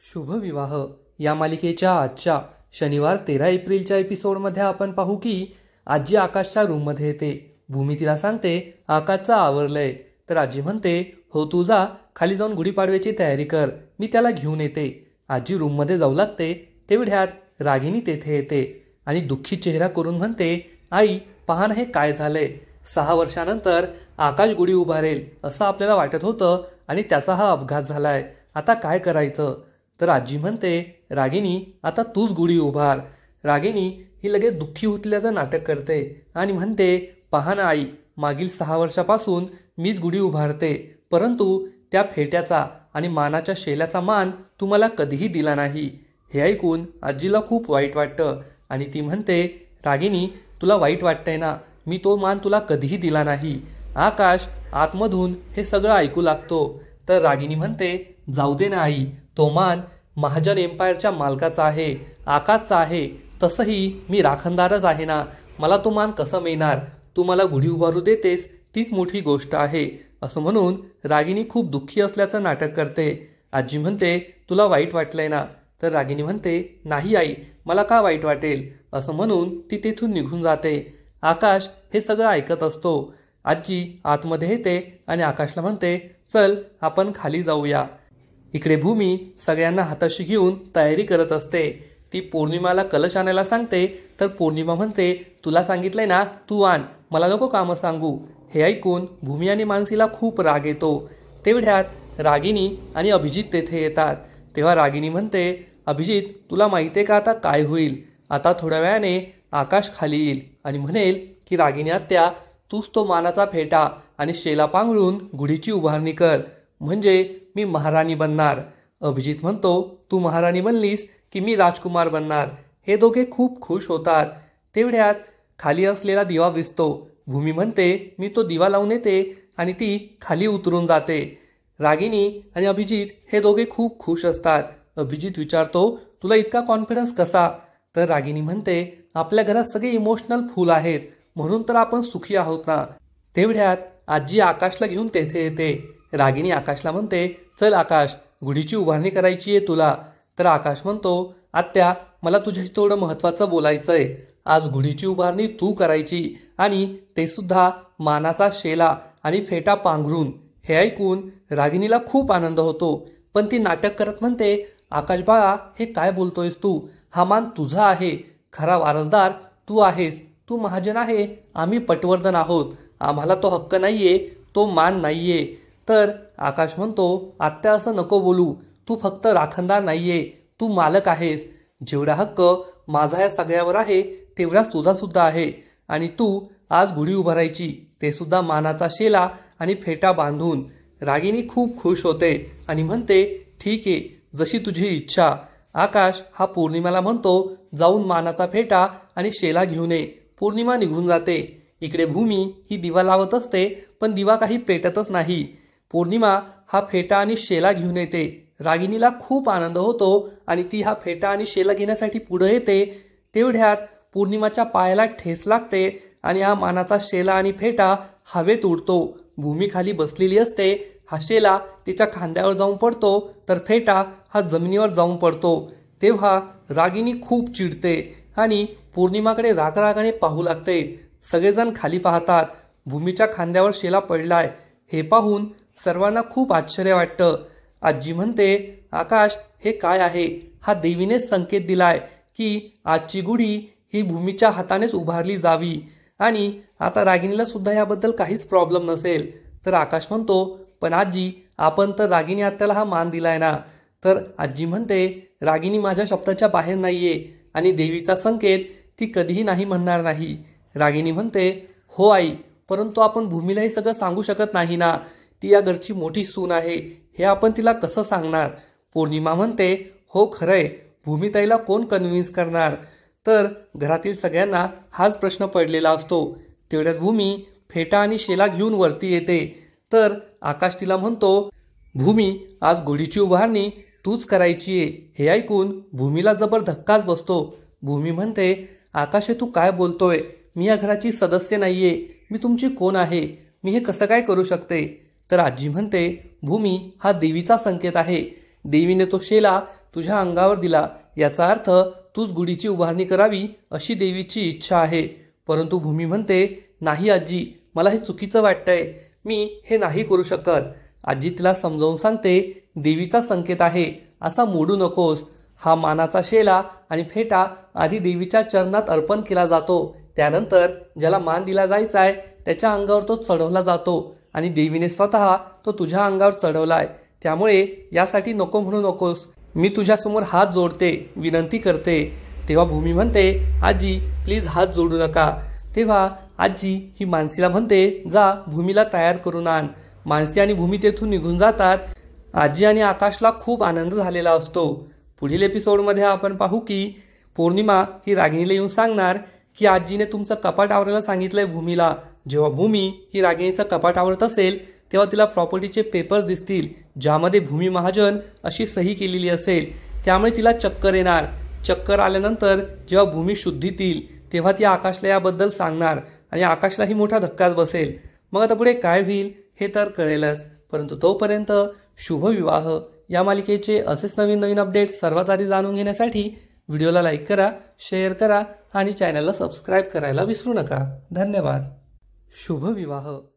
शुभविवाह या मालिकेच्या आजच्या शनिवार 13 एप्रिलच्या एपिसोडमध्ये आपण पाहू की आजी आकाशच्या रूममध्ये येते. भूमी तिला सांगते आकाशचं आवरलंय. तर आजी म्हणते हो तू जा, खाली जाऊन गुढीपाडव्याची तयारी कर, मी त्याला घेऊन येते. आजी रूममध्ये जाऊ लागते. तेवढ्यात रागिनी तेथे येते आणि दुःखी चेहरा करून म्हणते आई पहा ना हे काय झालंय. 6 वर्षानंतर आकाश गुढी उभारेल असं आपल्याला वाटत होतं आणि त्याचा हा अपघात झालाय. आता काय करायचं. तर आजी म्हणते रागिनी आता तूच गुढी उभार. रागिनी ही लगेच दुःखी उठल्याचं नाटक करते आणि म्हणते पहा ना आई, मागील 6 वर्षापासून मीच गुढी उभारते, परंतु त्या फेट्याचा आणि मानाच्या शेल्याचा मान तुम्हाला कधीही दिला नाही. हे ऐकून आजीला खूप वाईट वाटतं आणि ती म्हणते रागिनी तुला वाईट वाटतंय ना, मी तो मान तुला कधीही दिला नाही. आकाश आतमधून हे सगळं ऐकू लागतो. तर रागिनी म्हणते जाऊ दे ना आई, तो मान महाजन एम्पायरच्या मालकाचा आहे, आकाशचा आहे. तसंही मी राखणदारच आहे ना, मला तो मान कसं मिळणार. तू मला गुढी उभारू देतेस तीच मोठी गोष्ट आहे. असं म्हणून रागिनी खूप दुःखी असल्याचं नाटक करते. आजी म्हणते तुला वाईट वाटलंय ना. तर रागिनी म्हणते नाही आई, मला का वाईट वाटेल. असं म्हणून ती तेथून निघून जाते. आकाश हे सगळं ऐकत असतो. आजी आतमध्ये येते आणि आकाशला म्हणते चल आपण खाली जाऊया. इकडे भूमी सगळ्यांना हाताशी घेऊन तयारी करत असते. ती पौर्णिमाला कलश आणायला सांगते. तर पौर्णिमा म्हणते तुला सांगितलंय ना तू आण, मला नको कामं सांगू. हे ऐकून भूमी आणि मानसीला खूप राग येतो. तेवढ्यात रागिनी आणि अभिजित तेथे येतात. तेव्हा रागिनी म्हणते अभिजित तुला माहितीये का आता काय होईल. आता थोड्या वेळाने आकाश खाली येईल आणि म्हणेल की रागिनी आत्या तूच तो मानाचा फेटा आणि शेला पांघरून गुढीची उभारणी कर, म्हणजे मी महाराणी बनणार. अभिजित म्हणतो तू महाराणी बनलीस की मी राजकुमार बनणार. हे दोघे खूप खुश होतात. तेवढ्यात खाली असलेला दिवा विझतो. भूमी म्हणते मी तो दिवा लावून येते आणि ती खाली उतरून जाते. रागिनी आणि अभिजित हे दोघे खूप खुश असतात. अभिजित विचारतो तुला इतका कॉन्फिडन्स कसा. तर रागिनी म्हणते आपल्या घरात सगळे इमोशनल फूल आहेत म्हणून तर आपण सुखी आहोत ना. तेवढ्यात आजी आकाशला घेऊन तेथे येते. रागिनी आकाशला म्हणते चल आकाश, गुढीची उभारणी करायची आहे तुला. तर आकाश म्हणतो आत्या मला तुझ्याशी थोडं महत्त्वाचं बोलायचंय. आज गुढीची उभारणी तू करायची आणि ते सुद्धा मानाचा शेला आणि फेटा पांघरून. हे ऐकून रागिनीला खूप आनंद होतो, पण ती नाटक करत म्हणते आकाश बाळा हे काय बोलतोयस तू. हा मान तुझा आहे, खरा वारसदार तू आहेस. तू महाजन आहे, आम्ही पटवर्धन आहोत. आम्हाला तो हक्क नाहीये, तो मान नाहीये. तर आकाश म्हणतो आत्या असं नको बोलू, तू फक्त राखणदार नाहीये, तू मालक आहेस. जेवढा हक्क माझा या सगळ्यावर आहे तेवढाच तुझा सुद्धा आहे. आणि तू आज गुढी उभारायची, ते सुद्धा मानाचा शेला आणि फेटा बांधून. रागिनी खूप खुश होते आणि म्हणते ठीक आहे, जशी तुझी इच्छा. आकाश हा पौर्णिमाला म्हणतो जाऊन मानाचा फेटा आणि शेला घेऊन ये. पौर्णिमा निघून जाते. इकडे भूमी ही दिवा लावत असते, पण दिवा काही पेटतच नाही. पौर्णिमा हा फेटा आणि शेला घेऊन येते. रागिनीला खूप आनंद होतो आणि ती हा फेटा आणि शेला घेण्यासाठी पुढे येते. तेवढ्यात पौर्णिमाच्या पायाला ठेस लागते आणि हा मानाचा शेला आणि फेटा हवेत उडतो. भूमी खाली बसलेली असते. हा शेला तिच्या खांद्यावर जाऊन पडतो, तर फेटा हा जमिनीवर जाऊन पडतो. तेव्हा रागिनी खूप चिडते आणि पौर्णिमाकडे रागाने पाहू लागते. सगळेजण खाली पाहतात. भूमीच्या खांद्यावर शेला पडलाय. हे पाहून सर्वांना खूप आश्चर्य वाटतं. आजी म्हणते आकाश हे काय आहे. हा देवीनेच संकेत दिलाय की आजची गुढी ही भूमीच्या हातानेच उभारली जावी आणि आता रागिनीला सुद्धा याबद्दल काहीच प्रॉब्लेम नसेल. तर आकाश म्हणतो पण आजी आपण तर रागिनी आत्याला हा मान दिलाय ना. तर आजी म्हणते रागिनी माझ्या शब्दाच्या बाहेर नाहीये आणि देवीचा संकेत ती कधीही नाही म्हणणार नाही. रागिनी म्हणते हो आई, परंतु आपण भूमीला हे सगळं सांगू शकत नाही ना. ती या घरची मोठी सून आहे, हे आपण तिला कसं सांगणार. पौर्णिमा म्हणते हो खरंय, भूमीताईला कोण कन्व्हिन्स करणार. तर घरातील सगळ्यांना हाच प्रश्न पडलेला असतो. तेवढ्यात भूमी फेटा आणि शेला घेऊन वरती येते. तर आकाश तिला म्हणतो भूमी आज गुढीची उभारणी तूच करायची आहे. हे ऐकून भूमीला जबर धक्काच बसतो. भूमी म्हणते आकाश हे तू काय बोलतोय. मी या घराची सदस्य नाहीये, मी तुमची कोण आहे, मी हे कसं काय करू शकते. तर आजी म्हणते भूमी हा देवीचा संकेत आहे. देवीने तो शेला तुझ्या अंगावर दिला, याचा अर्थ तूच गुढीची उभारणी करावी अशी देवीची इच्छा आहे. परंतु भूमी म्हणते, नाही आजी, मला हे चुकीचं वाटतंय, मी हे नाही करू शकत. आजी तिला समजावून सांगते, देवीचा संकेत आहे, असा मोडू नकोस. हा मानाचा शेला आणि फेटा आधी देवीच्या चरणात अर्पण केला जातो, त्यानंतर ज्याला मान दिला जायचाय त्याच्या अंगावर तो चढवला जातो आणि देवीने स्वतः तो तुझ्या अंगावर चढवलाय. त्यामुळे यासाठी नको म्हणू नकोस. मी तुझ्यासमोर हात जोडते, विनंती करते. तेव्हा भूमी म्हणते, आजी प्लीज हात जोडू नका. तेव्हा आजी ही मानसीला म्हणते, जा भूमीला तयार करून आण. मानसी आणि भूमी तेथून निघून जातात. आजी आणि आकाशला खूप आनंद झालेला असतो. पुढील एपिसोडमध्ये आपण पाहू की पौर्णिमा ही रागिणीला येऊन सांगणार की आजीने तुमचं कपाट आवरायला सांगितलंय भूमीला. जेव्हा भूमी ही रागिणीचं कपाट आवरत असेल तेव्हा तिला प्रॉपर्टीचे पेपर्स दिसतील, ज्यामध्ये भूमी महाजन अशी सही केलेली असेल. त्यामुळे तिला चक्कर येणार. चक्कर आल्यानंतर जेव्हा भूमी शुद्धीत येईल तेव्हा ती आकाशला याबद्दल सांगणार आणि आकाशलाही मोठा धक्काच बसेल. मग आता पुढे काय होईल हे तर कळेलच. परंतु तोपर्यंत शुभविवाह या मालिकेचे असेच नवीन नवीन अपडेट्स सर्वात आधी जाणून घेण्यासाठी व्हिडिओला लाईक करा, शेअर करा आणि चॅनलला सबस्क्राईब करायला विसरू नका. धन्यवाद. शुभविवाह.